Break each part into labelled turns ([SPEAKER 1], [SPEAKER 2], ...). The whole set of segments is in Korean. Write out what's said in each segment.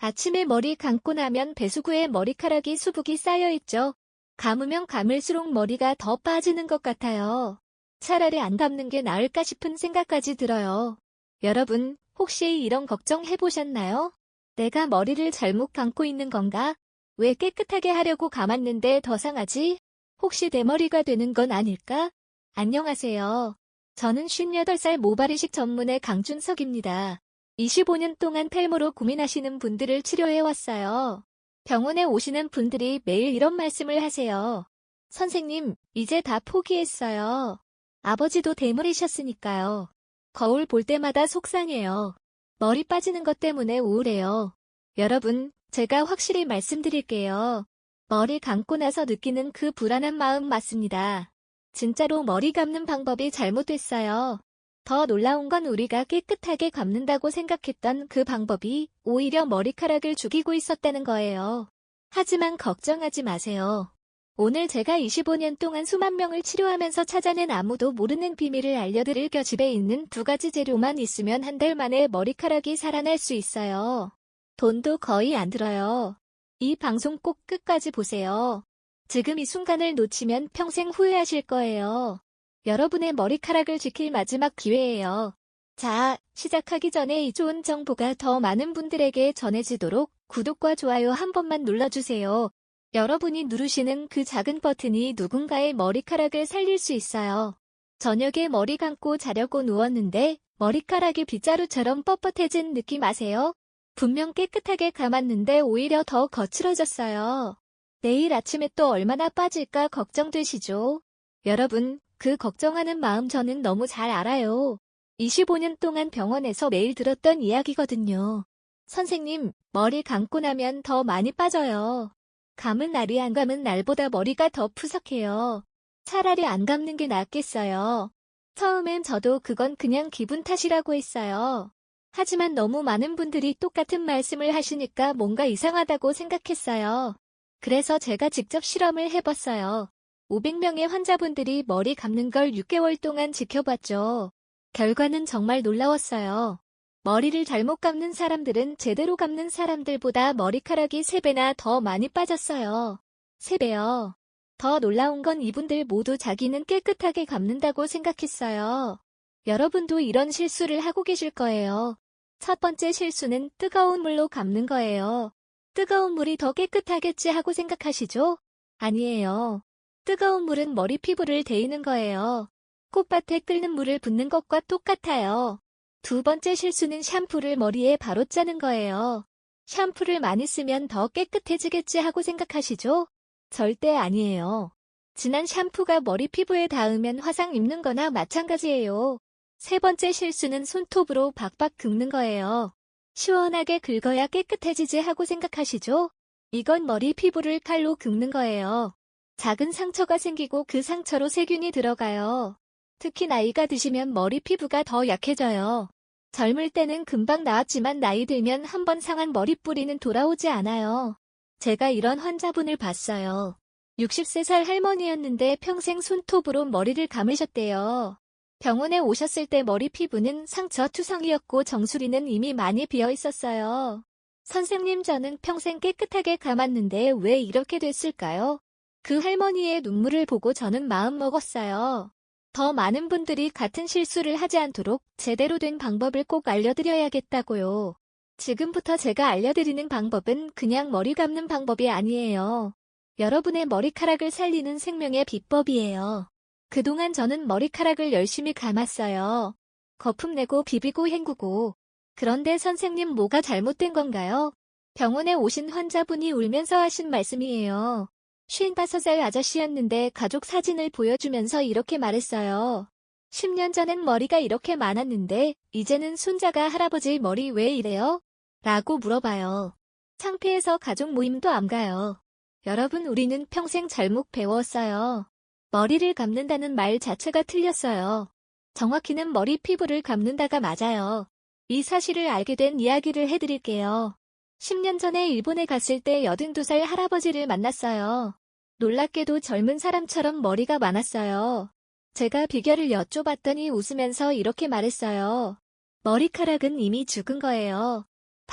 [SPEAKER 1] 아침에 머리 감고 나면 배수구에 머리카락이 수북이 쌓여있죠. 감으면 감을수록 머리가 더 빠지는 것 같아요. 차라리 안 감는 게 나을까 싶은 생각까지 들어요. 여러분, 혹시 이런 걱정 해보셨나요? 내가 머리를 잘못 감고 있는 건가? 왜 깨끗하게 하려고 감았는데 더 상하지? 혹시 대머리가 되는 건 아닐까? 안녕하세요. 저는 58살 모발이식 전문의 강준석입니다. 25년 동안 탈모로 고민하시는 분들을 치료해왔어요. 병원에 오시는 분들이 매일 이런 말씀을 하세요. 선생님, 이제 다 포기했어요. 아버지도 대머리셨으니까요. 거울 볼 때마다 속상해요. 머리 빠지는 것 때문에 우울해요. 여러분, 제가 확실히 말씀드릴게요. 머리 감고 나서 느끼는 그 불안한 마음 맞습니다. 진짜로 머리 감는 방법이 잘못됐어요. 더 놀라운 건 우리가 깨끗하게 감는다고 생각했던 그 방법이 오히려 머리카락을 죽이고 있었다는 거예요. 하지만 걱정하지 마세요. 오늘 제가 25년 동안 수만 명을 치료하면서 찾아낸 아무도 모르는 비밀을 알려드릴 겨 집에 있는 2가지 재료만 있으면 한 달 만에 머리카락이 살아날 수 있어요. 돈도 거의 안 들어요. 이 방송 꼭 끝까지 보세요. 지금 이 순간을 놓치면 평생 후회하실 거예요. 여러분의 머리카락을 지킬 마지막 기회예요. 자, 시작하기 전에 이 좋은 정보가 더 많은 분들에게 전해지도록 구독과 좋아요 한 번만 눌러주세요. 여러분이 누르시는 그 작은 버튼이 누군가의 머리카락을 살릴 수 있어요. 저녁에 머리 감고 자려고 누웠는데 머리카락이 빗자루처럼 뻣뻣해진 느낌 아세요? 분명 깨끗하게 감았는데 오히려 더 거칠어졌어요. 내일 아침에 또 얼마나 빠질까 걱정되시죠? 여러분, 그 걱정하는 마음 저는 너무 잘 알아요. 25년 동안 병원에서 매일 들었던 이야기거든요. 선생님, 머리 감고 나면 더 많이 빠져요. 감은 날이 안 감은 날보다 머리가 더 푸석해요. 차라리 안 감는 게 낫겠어요. 처음엔 저도 그건 그냥 기분 탓이라고 했어요. 하지만 너무 많은 분들이 똑같은 말씀을 하시니까 뭔가 이상하다고 생각했어요. 그래서 제가 직접 실험을 해봤어요. 500명의 환자분들이 머리 감는 걸 6개월 동안 지켜봤죠. 결과는 정말 놀라웠어요. 머리를 잘못 감는 사람들은 제대로 감는 사람들보다 머리카락이 3배나 더 많이 빠졌어요. 3배요. 더 놀라운 건 이분들 모두 자기는 깨끗하게 감는다고 생각했어요. 여러분도 이런 실수를 하고 계실 거예요. 첫 번째 실수는 뜨거운 물로 감는 거예요. 뜨거운 물이 더 깨끗하겠지 하고 생각하시죠? 아니에요. 뜨거운 물은 머리 피부를 데이는 거예요. 꽃밭에 끓는 물을 붓는 것과 똑같아요. 두 번째 실수는 샴푸를 머리에 바로 짜는 거예요. 샴푸를 많이 쓰면 더 깨끗해지겠지 하고 생각하시죠? 절대 아니에요. 진한 샴푸가 머리 피부에 닿으면 화상 입는 거나 마찬가지예요. 세 번째 실수는 손톱으로 박박 긁는 거예요. 시원하게 긁어야 깨끗해지지 하고 생각하시죠? 이건 머리 피부를 칼로 긁는 거예요. 작은 상처가 생기고 그 상처로 세균이 들어가요. 특히 나이가 드시면 머리 피부가 더 약해져요. 젊을 때는 금방 나았지만 나이 들면 한번 상한 머리뿌리는 돌아오지 않아요. 제가 이런 환자분을 봤어요. 63살 할머니였는데 평생 손톱으로 머리를 감으셨대요. 병원에 오셨을 때 머리 피부는 상처 투성이었고 정수리는 이미 많이 비어 있었어요. 선생님, 저는 평생 깨끗하게 감았는데 왜 이렇게 됐을까요? 그 할머니의 눈물을 보고 저는 마음 먹었어요. 더 많은 분들이 같은 실수를 하지 않도록 제대로 된 방법을 꼭 알려드려야겠다고요. 지금부터 제가 알려드리는 방법은 그냥 머리 감는 방법이 아니에요. 여러분의 머리카락을 살리는 생명의 비법이에요. 그동안 저는 머리카락을 열심히 감았어요. 거품 내고 비비고 헹구고. 그런데 선생님, 뭐가 잘못된 건가요? 병원에 오신 환자분이 울면서 하신 말씀이에요. 55살 아저씨였는데 가족 사진을 보여주면서 이렇게 말했어요. 10년 전엔 머리가 이렇게 많았는데 이제는 손자가 할아버지 머리 왜 이래요? 라고 물어봐요. 창피해서 가족 모임도 안 가요. 여러분, 우리는 평생 잘못 배웠어요. 머리를 감는다는 말 자체가 틀렸어요. 정확히는 머리 피부를 감는다가 맞아요. 이 사실을 알게 된 이야기를 해드릴게요. 10년 전에 일본에 갔을 때 82살 할아버지를 만났어요. 놀랍게도 젊은 사람처럼 머리가 많았어요. 제가 비결을 여쭤봤더니 웃으면서 이렇게 말했어요. 머리카락은 이미 죽은 거예요.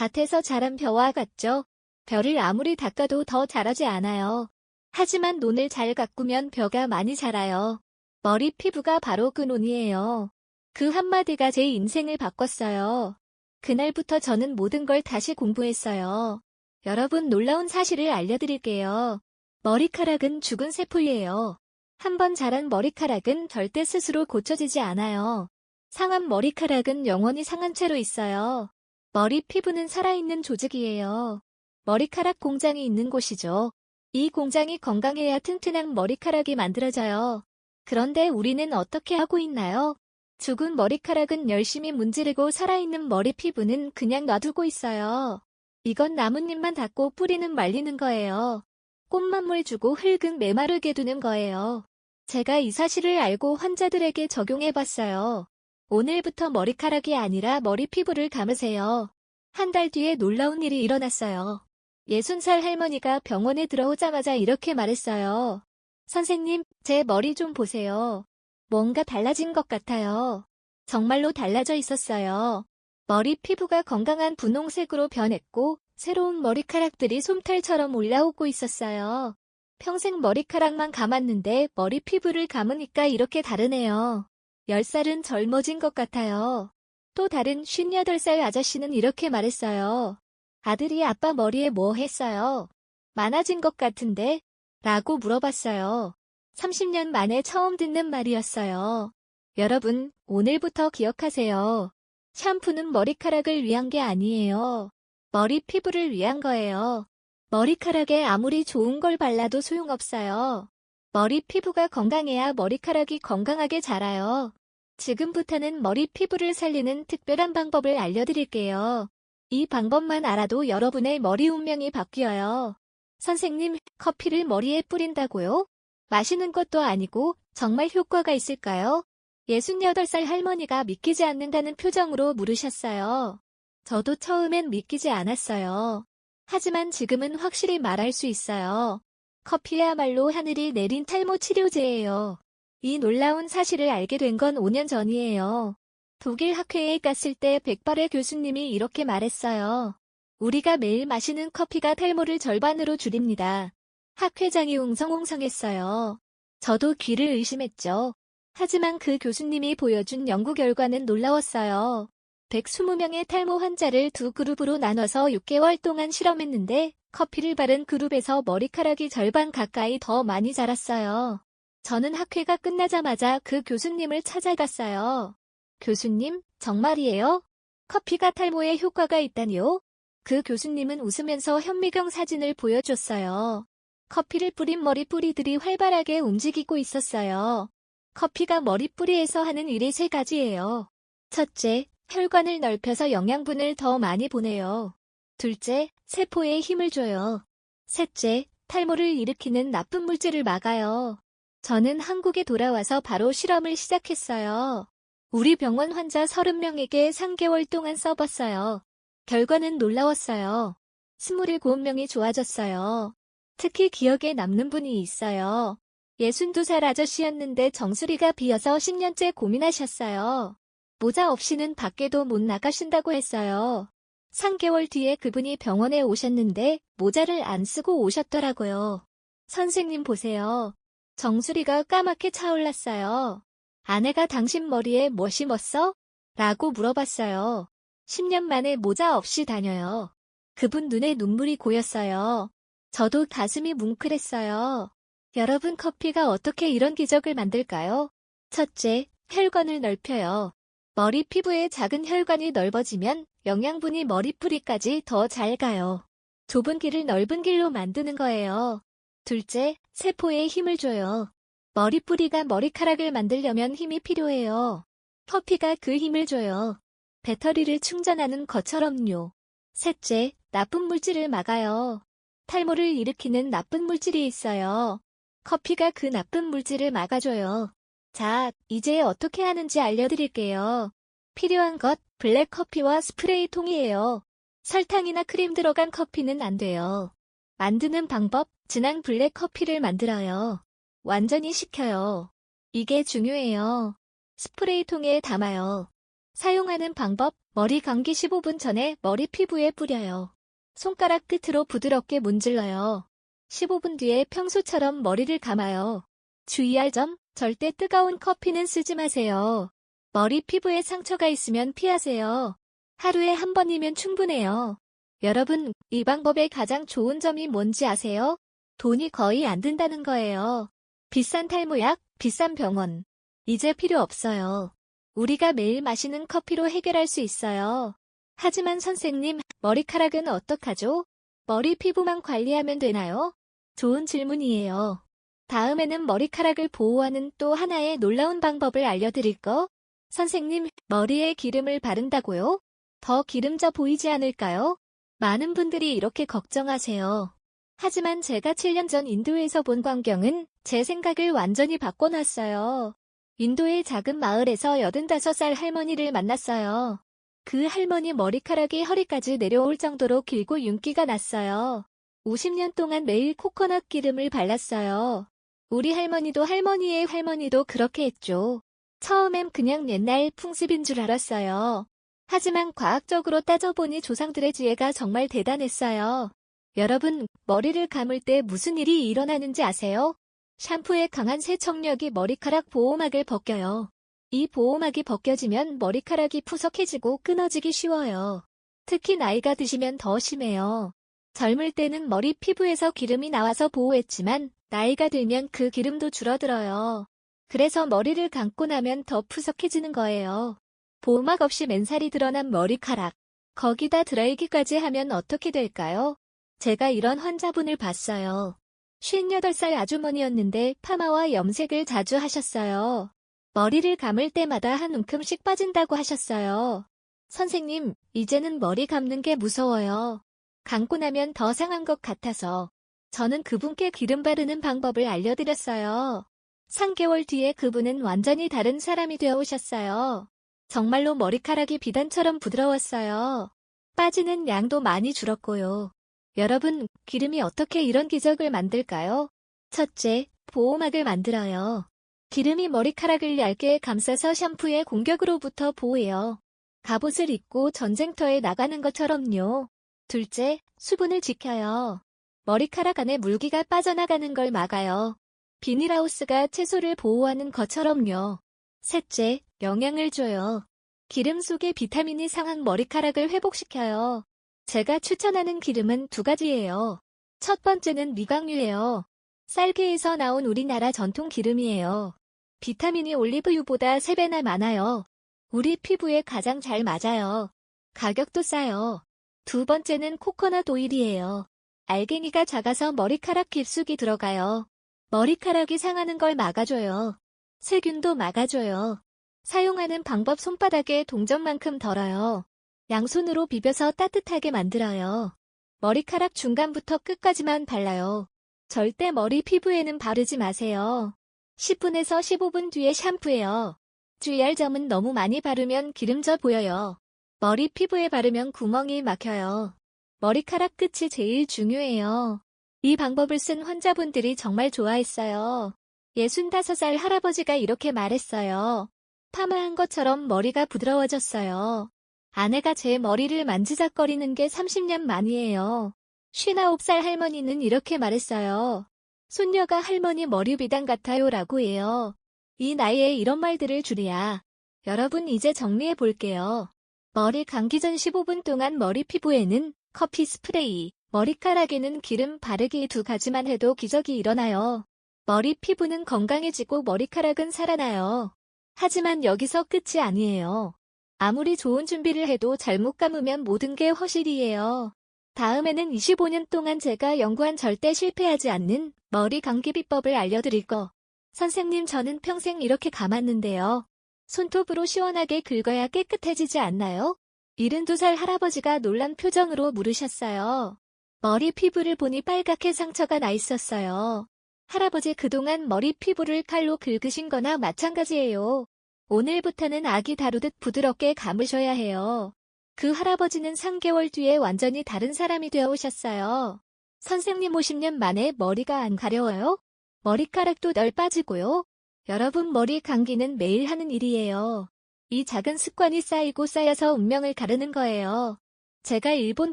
[SPEAKER 1] 밭에서 자란 벼와 같죠? 벼를 아무리 닦아도 더 자라지 않아요. 하지만 논을 잘 가꾸면 벼가 많이 자라요. 머리 피부가 바로 그 논이에요. 그 한마디가 제 인생을 바꿨어요. 그날부터 저는 모든 걸 다시 공부했어요. 여러분, 놀라운 사실을 알려드릴게요. 머리카락은 죽은 세포예요. 한번 자란 머리카락은 절대 스스로 고쳐지지 않아요. 상한 머리카락은 영원히 상한 채로 있어요. 머리 피부는 살아있는 조직이에요. 머리카락 공장이 있는 곳이죠. 이 공장이 건강해야 튼튼한 머리카락이 만들어져요. 그런데 우리는 어떻게 하고 있나요? 죽은 머리카락은 열심히 문지르고 살아있는 머리 피부는 그냥 놔두고 있어요. 이건 나뭇잎만 닦고 뿌리는 말리는 거예요. 꽃만 물 주고 흙은 메마르게 두는 거예요. 제가 이 사실을 알고 환자들에게 적용해봤어요. 오늘부터 머리카락이 아니라 머리 피부를 감으세요. 한 달 뒤에 놀라운 일이 일어났어요. 60살 할머니가 병원에 들어오자마자 이렇게 말했어요. 선생님, 제 머리 좀 보세요. 뭔가 달라진 것 같아요. 정말로 달라져 있었어요. 머리 피부가 건강한 분홍색으로 변했고 새로운 머리카락들이 솜털처럼 올라오고 있었어요. 평생 머리카락만 감았는데 머리 피부를 감으니까 이렇게 다르네요. 10살은 젊어진 것 같아요. 또 다른 58살 아저씨는 이렇게 말했어요. 아들이 아빠 머리에 뭐 했어요? 많아진 것 같은데? 라고 물어봤어요. 30년 만에 처음 듣는 말이었어요. 여러분, 오늘부터 기억하세요. 샴푸는 머리카락을 위한 게 아니에요. 머리 피부를 위한 거예요. 머리카락에 아무리 좋은 걸 발라도 소용없어요. 머리 피부가 건강해야 머리카락이 건강하게 자라요. 지금부터는 머리 피부를 살리는 특별한 방법을 알려드릴게요. 이 방법만 알아도 여러분의 머리 운명이 바뀌어요. 선생님, 커피를 머리에 뿌린다고요? 마시는 것도 아니고 정말 효과가 있을까요? 68살 할머니가 믿기지 않는다는 표정으로 물으셨어요. 저도 처음엔 믿기지 않았어요. 하지만 지금은 확실히 말할 수 있어요. 커피야말로 하늘이 내린 탈모 치료제예요. 이 놀라운 사실을 알게 된 건 5년 전이에요. 독일 학회에 갔을 때 백발의 교수님이 이렇게 말했어요. 우리가 매일 마시는 커피가 탈모를 절반으로 줄입니다. 학회장이 웅성웅성했어요. 저도 귀를 의심했죠. 하지만 그 교수님이 보여준 연구 결과는 놀라웠어요. 120명의 탈모 환자를 두 그룹으로 나눠서 6개월 동안 실험했는데 커피를 바른 그룹에서 머리카락이 절반 가까이 더 많이 자랐어요. 저는 학회가 끝나자마자 그 교수님을 찾아갔어요. 교수님, 정말이에요? 커피가 탈모에 효과가 있다니요? 그 교수님은 웃으면서 현미경 사진을 보여줬어요. 커피를 뿌린 머리뿌리들이 활발하게 움직이고 있었어요. 커피가 머리뿌리에서 하는 일이 3가지예요. 첫째, 혈관을 넓혀서 영양분을 더 많이 보내요. 둘째, 세포에 힘을 줘요. 셋째, 탈모를 일으키는 나쁜 물질을 막아요. 저는 한국에 돌아와서 바로 실험을 시작했어요. 우리 병원 환자 30명에게 3개월 동안 써봤어요. 결과는 놀라웠어요. 27명이 좋아졌어요. 특히 기억에 남는 분이 있어요. 62살 아저씨였는데 정수리가 비어서 10년째 고민하셨어요. 모자 없이는 밖에도 못 나가신다고 했어요. 3개월 뒤에 그분이 병원에 오셨는데 모자를 안 쓰고 오셨더라고요. 선생님 보세요. 정수리가 까맣게 차올랐어요. 아내가 당신 머리에 뭐 심었어? 라고 물어봤어요. 10년 만에 모자 없이 다녀요. 그분 눈에 눈물이 고였어요. 저도 가슴이 뭉클했어요. 여러분, 커피가 어떻게 이런 기적을 만들까요? 첫째, 혈관을 넓혀요. 머리 피부에 작은 혈관이 넓어지면 영양분이 머리뿌리까지 더 잘 가요. 좁은 길을 넓은 길로 만드는 거예요. 둘째, 세포에 힘을 줘요. 머리뿌리가 머리카락을 만들려면 힘이 필요해요. 커피가 그 힘을 줘요. 배터리를 충전하는 것처럼요. 셋째, 나쁜 물질을 막아요. 탈모를 일으키는 나쁜 물질이 있어요. 커피가 그 나쁜 물질을 막아줘요. 자, 이제 어떻게 하는지 알려드릴게요. 필요한 것, 블랙커피와 스프레이 통이에요. 설탕이나 크림 들어간 커피는 안 돼요. 만드는 방법, 진한 블랙커피를 만들어요. 완전히 식혀요. 이게 중요해요. 스프레이 통에 담아요. 사용하는 방법, 머리 감기 15분 전에 머리 피부에 뿌려요. 손가락 끝으로 부드럽게 문질러요. 15분 뒤에 평소처럼 머리를 감아요. 주의할 점, 절대 뜨거운 커피는 쓰지 마세요. 머리 피부에 상처가 있으면 피하세요. 하루에 한 번이면 충분해요. 여러분, 이 방법의 가장 좋은 점이 뭔지 아세요? 돈이 거의 안 든다는 거예요. 비싼 탈모약, 비싼 병원. 이제 필요 없어요. 우리가 매일 마시는 커피로 해결할 수 있어요. 하지만 선생님, 머리카락은 어떡하죠? 머리 피부만 관리하면 되나요? 좋은 질문이에요. 다음에는 머리카락을 보호하는 또 하나의 놀라운 방법을 알려드릴까? 선생님, 머리에 기름을 바른다고요? 더 기름져 보이지 않을까요? 많은 분들이 이렇게 걱정하세요. 하지만 제가 7년 전 인도에서 본 광경은 제 생각을 완전히 바꿔놨어요. 인도의 작은 마을에서 85살 할머니를 만났어요. 그 할머니 머리카락이 허리까지 내려올 정도로 길고 윤기가 났어요. 50년 동안 매일 코코넛 기름을 발랐어요. 우리 할머니도 할머니의 할머니도 그렇게 했죠. 처음엔 그냥 옛날 풍습인 줄 알았어요. 하지만 과학적으로 따져보니 조상들의 지혜가 정말 대단했어요. 여러분, 머리를 감을 때 무슨 일이 일어나는지 아세요? 샴푸의 강한 세척력이 머리카락 보호막을 벗겨요. 이 보호막이 벗겨지면 머리카락이 푸석해지고 끊어지기 쉬워요. 특히 나이가 드시면 더 심해요. 젊을 때는 머리 피부에서 기름이 나와서 보호했지만 나이가 들면 그 기름도 줄어들어요. 그래서 머리를 감고 나면 더 푸석해지는 거예요. 보호막 없이 맨살이 드러난 머리카락. 거기다 드라이기까지 하면 어떻게 될까요? 제가 이런 환자분을 봤어요. 58살 아주머니였는데 파마와 염색을 자주 하셨어요. 머리를 감을 때마다 한 움큼씩 빠진다고 하셨어요. 선생님, 이제는 머리 감는 게 무서워요. 감고 나면 더 상한 것 같아서. 저는 그분께 기름 바르는 방법을 알려드렸어요. 3개월 뒤에 그분은 완전히 다른 사람이 되어 오셨어요. 정말로 머리카락이 비단처럼 부드러웠어요. 빠지는 양도 많이 줄었고요. 여러분, 기름이 어떻게 이런 기적을 만들까요? 첫째, 보호막을 만들어요. 기름이 머리카락을 얇게 감싸서 샴푸의 공격으로부터 보호해요. 갑옷을 입고 전쟁터에 나가는 것처럼요. 둘째, 수분을 지켜요. 머리카락 안에 물기가 빠져나가는 걸 막아요. 비닐하우스가 채소를 보호하는 것처럼요. 셋째, 영양을 줘요. 기름 속의 비타민이 상한 머리카락을 회복시켜요. 제가 추천하는 기름은 2가지예요. 첫 번째는 미각유예요. 쌀게에서 나온 우리나라 전통 기름이에요. 비타민이 올리브유보다 3배나 많아요. 우리 피부에 가장 잘 맞아요. 가격도 싸요. 두 번째는 코코넛 오일이에요. 알갱이가 작아서 머리카락 깊숙이 들어가요. 머리카락이 상하는 걸 막아줘요. 세균도 막아줘요. 사용하는 방법 손바닥에 동전만큼 덜어요. 양손으로 비벼서 따뜻하게 만들어요. 머리카락 중간부터 끝까지만 발라요. 절대 머리 피부에는 바르지 마세요. 10분에서 15분 뒤에 샴푸해요. 주의할 점은 너무 많이 바르면 기름져 보여요. 머리 피부에 바르면 구멍이 막혀요. 머리카락 끝이 제일 중요해요. 이 방법을 쓴 환자분들이 정말 좋아했어요. 65살 할아버지가 이렇게 말했어요. 파마한 것처럼 머리가 부드러워졌어요. 아내가 제 머리를 만지작거리는 게 30년 만이에요. 59살 할머니는 이렇게 말했어요. 손녀가 할머니 머리 비단 같아요 라고 해요. 이 나이에 이런 말들을 줄이야. 여러분 이제 정리해 볼게요. 머리 감기 전 15분 동안 머리 피부에는 커피 스프레이, 머리카락에는 기름 바르기 2가지만 해도 기적이 일어나요. 머리 피부는 건강해지고 머리카락은 살아나요. 하지만 여기서 끝이 아니에요. 아무리 좋은 준비를 해도 잘못 감으면 모든 게 허실이에요. 다음에는 25년 동안 제가 연구한 절대 실패하지 않는 머리 감기 비법을 알려드릴 거. 선생님 저는 평생 이렇게 감았는데요. 손톱으로 시원하게 긁어야 깨끗해지지 않나요? 72살 할아버지가 놀란 표정으로 물으셨어요. 머리 피부를 보니 빨갛게 상처가 나 있었어요. 할아버지 그동안 머리 피부를 칼로 긁으신 거나 마찬가지예요. 오늘부터는 아기 다루듯 부드럽게 감으셔야 해요. 그 할아버지는 3개월 뒤에 완전히 다른 사람이 되어 오셨어요. 선생님 50년 만에 머리가 안 가려워요? 머리카락도 널 빠지고요. 여러분 머리 감기는 매일 하는 일이에요. 이 작은 습관이 쌓이고 쌓여서 운명을 가르는 거예요. 제가 일본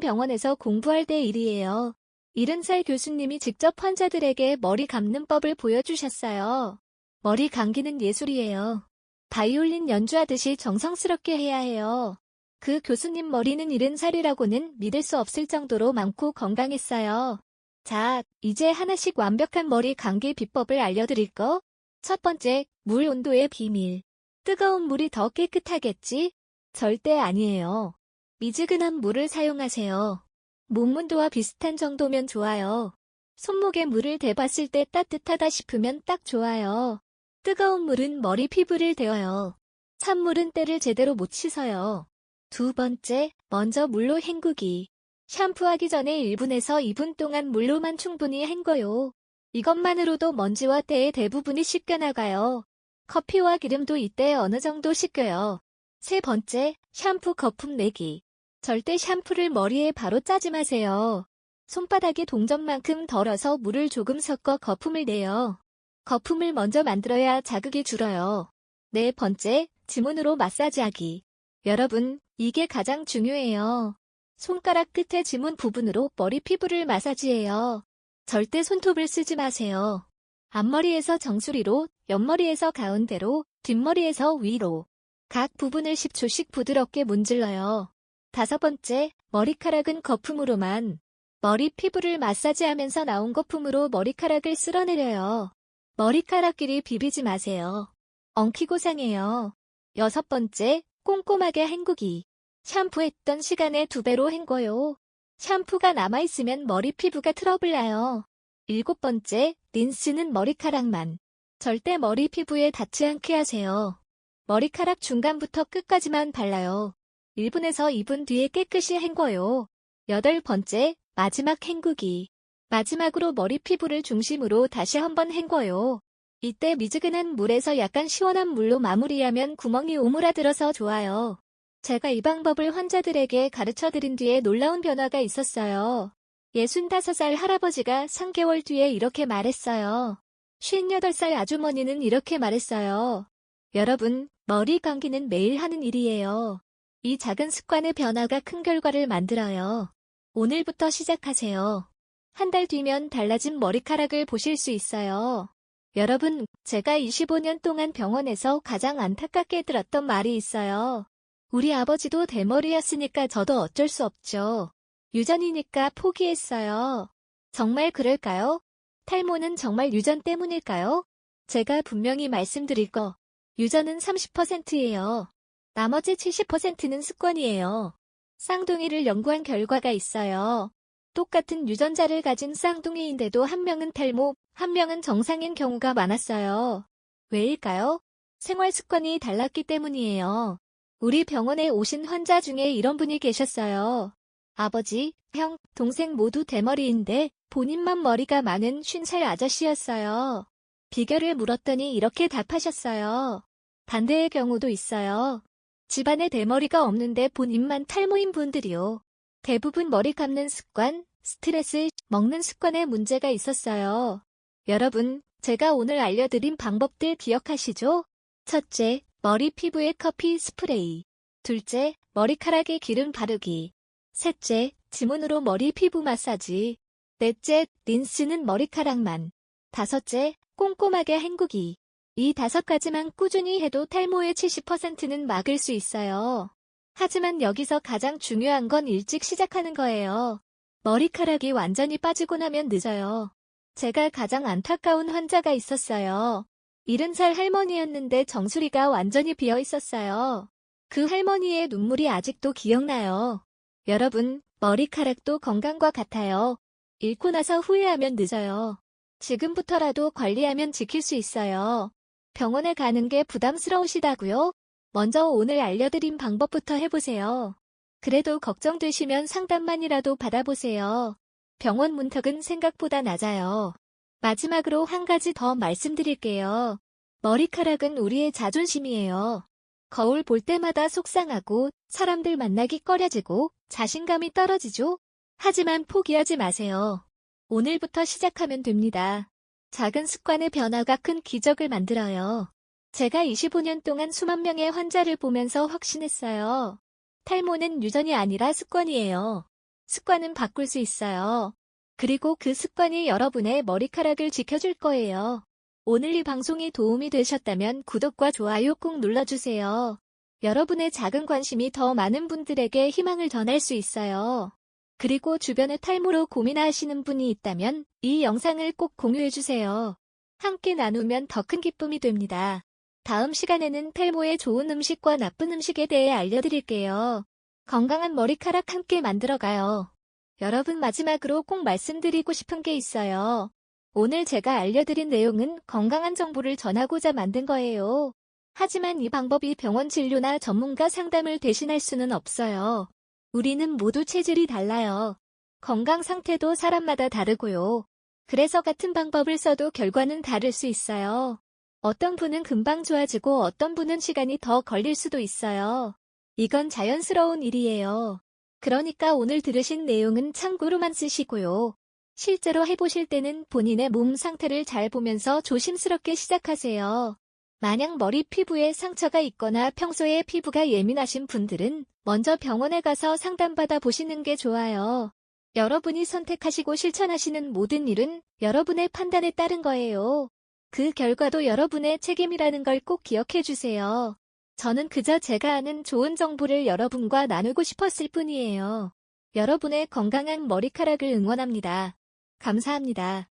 [SPEAKER 1] 병원에서 공부할 때 일이에요. 70살 교수님이 직접 환자들에게 머리 감는 법을 보여주셨어요. 머리 감기는 예술이에요. 바이올린 연주하듯이 정성스럽게 해야 해요. 그 교수님 머리는 70살이라고는 믿을 수 없을 정도로 많고 건강했어요. 자, 이제 하나씩 완벽한 머리 감기 비법을 알려드릴 거. 첫 번째, 물 온도의 비밀. 뜨거운 물이 더 깨끗하겠지? 절대 아니에요. 미지근한 물을 사용하세요. 몸문도와 비슷한 정도면 좋아요. 손목에 물을 대봤을 때 따뜻하다 싶으면 딱 좋아요. 뜨거운 물은 머리 피부를 데워요. 찬물은 때를 제대로 못 씻어요. 두 번째, 먼저 물로 헹구기. 샴푸하기 전에 1분에서 2분 동안 물로만 충분히 헹궈요. 이것만으로도 먼지와 때의 대부분이 씻겨나가요. 커피와 기름도 이때 어느 정도 씻겨요. 세 번째, 샴푸 거품 내기. 절대 샴푸를 머리에 바로 짜지 마세요. 손바닥이 동전만큼 덜어서 물을 조금 섞어 거품을 내요. 거품을 먼저 만들어야 자극이 줄어요. 네 번째, 지문으로 마사지하기. 여러분, 이게 가장 중요해요. 손가락 끝에 지문 부분으로 머리 피부를 마사지해요. 절대 손톱을 쓰지 마세요. 앞머리에서 정수리로, 옆머리에서 가운데로, 뒷머리에서 위로. 각 부분을 10초씩 부드럽게 문질러요. 다섯 번째, 머리카락은 거품으로만. 머리 피부를 마사지하면서 나온 거품으로 머리카락을 쓸어내려요. 머리카락끼리 비비지 마세요. 엉키고 상해요. 여섯 번째, 꼼꼼하게 헹구기. 샴푸했던 시간의 2배로 헹궈요. 샴푸가 남아있으면 머리 피부가 트러블 나요. 일곱 번째, 린스는 머리카락만. 절대 머리 피부에 닿지 않게 하세요. 머리카락 중간부터 끝까지만 발라요. 1분에서 2분 뒤에 깨끗이 헹궈요. 여덟 번째, 마지막 헹구기. 마지막으로 머리 피부를 중심으로 다시 한번 헹궈요. 이때 미지근한 물에서 약간 시원한 물로 마무리하면 구멍이 오므라들어서 좋아요. 제가 이 방법을 환자들에게 가르쳐드린 뒤에 놀라운 변화가 있었어요. 65살 할아버지가 3개월 뒤에 이렇게 말했어요. 58살 아주머니는 이렇게 말했어요. 여러분, 머리 감기는 매일 하는 일이에요. 이 작은 습관의 변화가 큰 결과를 만들어요. 오늘부터 시작하세요. 한 달 뒤면 달라진 머리카락을 보실 수 있어요. 여러분, 제가 25년 동안 병원에서 가장 안타깝게 들었던 말이 있어요. 우리 아버지도 대머리였으니까 저도 어쩔 수 없죠. 유전이니까 포기했어요. 정말 그럴까요? 탈모는 정말 유전 때문일까요? 제가 분명히 말씀드릴 거. 유전은 30%예요. 나머지 70%는 습관이에요. 쌍둥이를 연구한 결과가 있어요. 똑같은 유전자를 가진 쌍둥이인데도 한 명은 탈모, 한 명은 정상인 경우가 많았어요. 왜일까요? 생활 습관이 달랐기 때문이에요. 우리 병원에 오신 환자 중에 이런 분이 계셨어요. 아버지, 형, 동생 모두 대머리인데 본인만 머리가 많은 50살 아저씨였어요. 비결을 물었더니 이렇게 답하셨어요. 반대의 경우도 있어요. 집안에 대머리가 없는데 본인만 탈모인 분들이요. 대부분 머리 감는 습관, 스트레스, 먹는 습관에 문제가 있었어요. 여러분, 제가 오늘 알려드린 방법들 기억하시죠? 첫째, 머리 피부에 커피 스프레이. 둘째, 머리카락에 기름 바르기. 셋째, 지문으로 머리 피부 마사지. 넷째, 린스는 머리카락만. 다섯째, 꼼꼼하게 헹구기. 이 5가지만 꾸준히 해도 탈모의 70%는 막을 수 있어요. 하지만 여기서 가장 중요한 건 일찍 시작하는 거예요. 머리카락이 완전히 빠지고 나면 늦어요. 제가 가장 안타까운 환자가 있었어요. 70살 할머니였는데 정수리가 완전히 비어 있었어요. 그 할머니의 눈물이 아직도 기억나요. 여러분, 머리카락도 건강과 같아요. 잃고 나서 후회하면 늦어요. 지금부터라도 관리하면 지킬 수 있어요. 병원에 가는 게 부담스러우시다고요? 먼저 오늘 알려드린 방법부터 해보세요. 그래도 걱정되시면 상담만이라도 받아보세요. 병원 문턱은 생각보다 낮아요. 마지막으로 한 가지 더 말씀드릴게요. 머리카락은 우리의 자존심이에요. 거울 볼 때마다 속상하고 사람들 만나기 꺼려지고 자신감이 떨어지죠? 하지만 포기하지 마세요. 오늘부터 시작하면 됩니다. 작은 습관의 변화가 큰 기적을 만들어요. 제가 25년 동안 수만 명의 환자를 보면서 확신했어요. 탈모는 유전이 아니라 습관이에요. 습관은 바꿀 수 있어요. 그리고 그 습관이 여러분의 머리카락을 지켜줄 거예요. 오늘 이 방송이 도움이 되셨다면 구독과 좋아요 꼭 눌러주세요. 여러분의 작은 관심이 더 많은 분들에게 희망을 전할 수 있어요. 그리고 주변에 탈모로 고민하시는 분이 있다면 이 영상을 꼭 공유해주세요. 함께 나누면 더 큰 기쁨이 됩니다. 다음 시간에는 탈모에 좋은 음식과 나쁜 음식에 대해 알려드릴게요. 건강한 머리카락 함께 만들어가요. 여러분, 마지막으로 꼭 말씀드리고 싶은 게 있어요. 오늘 제가 알려드린 내용은 건강한 정보를 전하고자 만든 거예요. 하지만 이 방법이 병원 진료나 전문가 상담을 대신할 수는 없어요. 우리는 모두 체질이 달라요. 건강 상태도 사람마다 다르고요. 그래서 같은 방법을 써도 결과는 다를 수 있어요. 어떤 분은 금방 좋아지고 어떤 분은 시간이 더 걸릴 수도 있어요. 이건 자연스러운 일이에요. 그러니까 오늘 들으신 내용은 참고로만 쓰시고요. 실제로 해보실 때는 본인의 몸 상태를 잘 보면서 조심스럽게 시작하세요. 만약 머리 피부에 상처가 있거나 평소에 피부가 예민하신 분들은 먼저 병원에 가서 상담받아 보시는 게 좋아요. 여러분이 선택하시고 실천하시는 모든 일은 여러분의 판단에 따른 거예요. 그 결과도 여러분의 책임이라는 걸 꼭 기억해 주세요. 저는 그저 제가 아는 좋은 정보를 여러분과 나누고 싶었을 뿐이에요. 여러분의 건강한 머리카락을 응원합니다. 감사합니다.